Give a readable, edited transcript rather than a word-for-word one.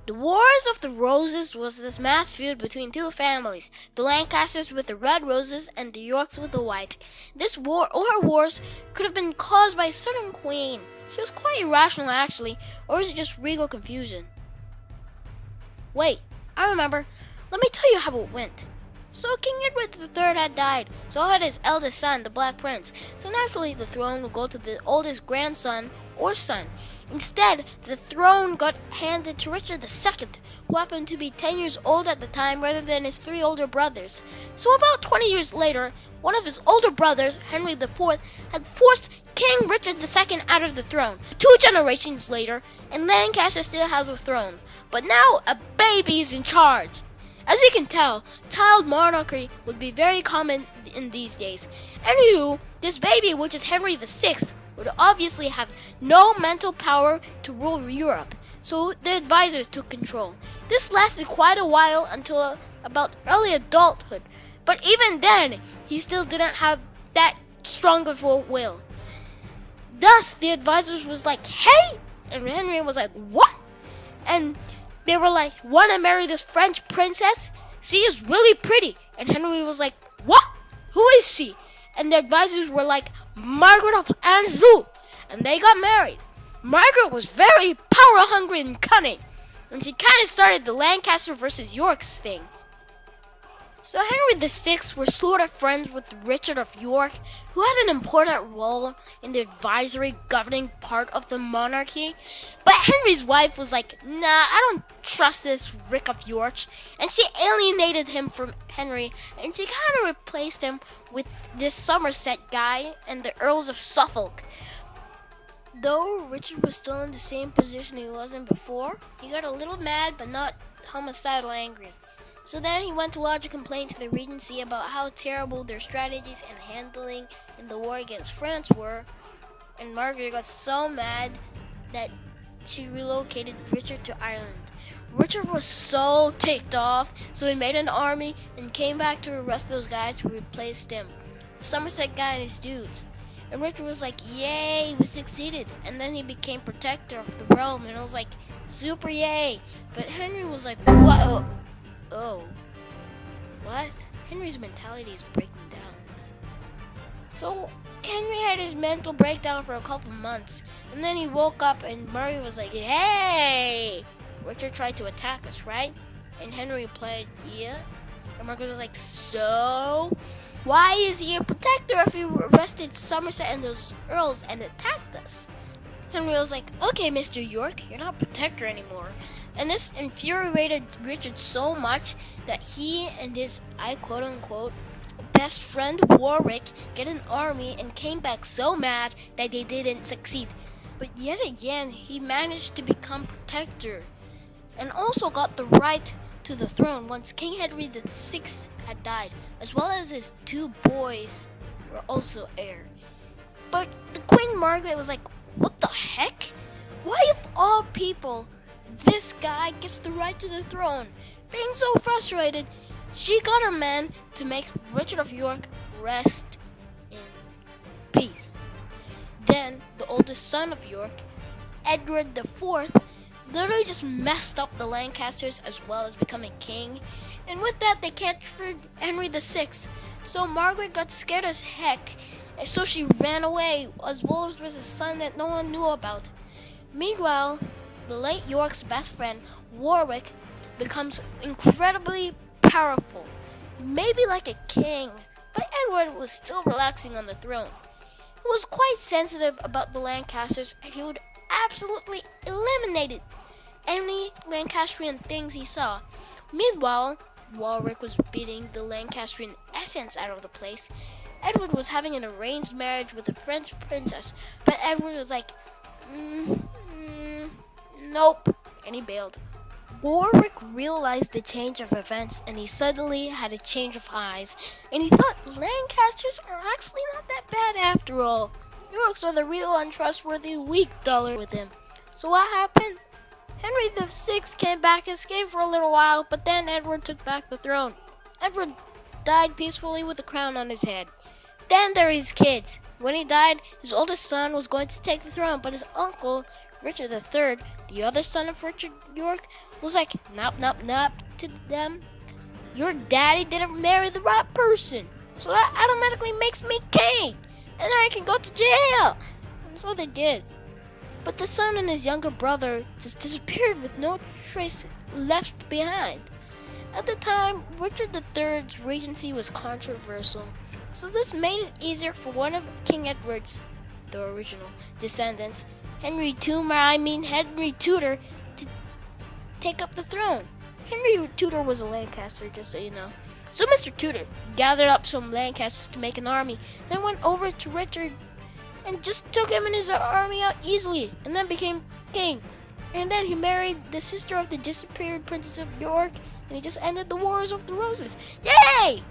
The Wars of the Roses was this mass feud between two families, the Lancasters with the red roses and the Yorks with the white. This war or wars could have been caused by a certain queen. She was quite irrational actually, or was it just regal confusion? Wait, I remember. Let me tell you how it went. So King Edward III had died, so had his eldest son, the Black Prince. So naturally the throne would go to the oldest grandson or son. Instead, the throne got handed to Richard II, who happened to be 10 years old at the time rather than his 3 older brothers. So about 20 years later, one of his older brothers, Henry IV, had forced King Richard II out of the throne. 2 generations later, and Lancaster still has the throne. But now a baby is in charge. As you can tell, child monarchy would be very common in these days. Anywho, this baby, which is Henry VI, would obviously have no mental power to rule Europe, so the advisors took control. This lasted quite a while until about early adulthood, but even then, he still didn't have that strong of a will. Thus, the advisors was like, hey! And Henry was like, what? And they were like, want to marry this French princess? She is really pretty. And Henry was like, what? Who is she? And the advisors were like, Margaret of Anjou. And they got married. Margaret was very power-hungry and cunning. And she kind of started the Lancaster versus Yorks thing. So Henry VI was sort of friends with Richard of York, who had an important role in the advisory governing part of the monarchy. But Henry's wife was like, nah, I don't trust this Rick of York. And she alienated him from Henry, and she kind of replaced him with this Somerset guy and the Earls of Suffolk. Though Richard was still in the same position he was in before, he got a little mad but not homicidal angry. So then he went to lodge a complaint to the Regency about how terrible their strategies and handling in the war against France were, and Margaret got so mad that she relocated Richard to Ireland. Richard was so ticked off, so he made an army and came back to arrest those guys who replaced him, the Somerset guy and his dudes. And Richard was like, yay, we succeeded. And then he became protector of the realm, and it was like, super yay. But Henry was like, what? Oh, what? Henry's mentality is breaking down. So Henry had his mental breakdown for a couple months, and then he woke up and Margaret was like, hey, Richard tried to attack us, right? And Henry replied, yeah. And Margaret was like, so why is he a protector if he arrested Somerset and those earls and attacked us? Henry was like, okay, Mr. York, you're not protector anymore. And this infuriated Richard so much that he and his, I quote-unquote, best friend Warwick get an army and came back so mad that they didn't succeed. But yet again, he managed to become protector and also got the right to the throne once King Henry VI had died, as well as his 2 boys were also heir. But the Queen Margaret was like, what the heck? Why of all people this guy gets the right to the throne? Being so frustrated, she got her men to make Richard of York rest in peace. Then, the oldest son of York, Edward IV, literally just messed up the Lancasters as well as becoming king. And with that, they captured Henry VI. So Margaret got scared as heck, and so she ran away as well as with his son that no one knew about. Meanwhile, the late York's best friend, Warwick, becomes incredibly powerful, maybe like a king, but Edward was still relaxing on the throne. He was quite sensitive about the Lancasters, and he would absolutely eliminate any Lancastrian things he saw. Meanwhile, Warwick was beating the Lancastrian essence out of the place. Edward was having an arranged marriage with a French princess, but Edward was like, nope, and he bailed. Warwick realized the change of events, and he suddenly had a change of eyes, and he thought Lancasters are actually not that bad after all. Yorks are the real untrustworthy weak dollar with him. So what happened? Henry VI came back, escaped for a little while, but then Edward took back the throne. Edward died peacefully with a crown on his head. Then there are his kids. When he died, his oldest son was going to take the throne, but his uncle Richard III, the other son of Richard York, was like, nope, nope, nope to them. Your daddy didn't marry the right person, so that automatically makes me king, and I can go to jail. And so they did. But the son and his younger brother just disappeared with no trace left behind. At the time, Richard III's regency was controversial, so this made it easier for one of King Edward's, the original, descendants, Henry Tudor, to take up the throne. Henry Tudor was a Lancaster, just so you know. So Mr. Tudor gathered up some Lancasters to make an army, then went over to Richard and just took him and his army out easily, and then became king. And then he married the sister of the disappeared Princess of York, and he just ended the Wars of the Roses. Yay!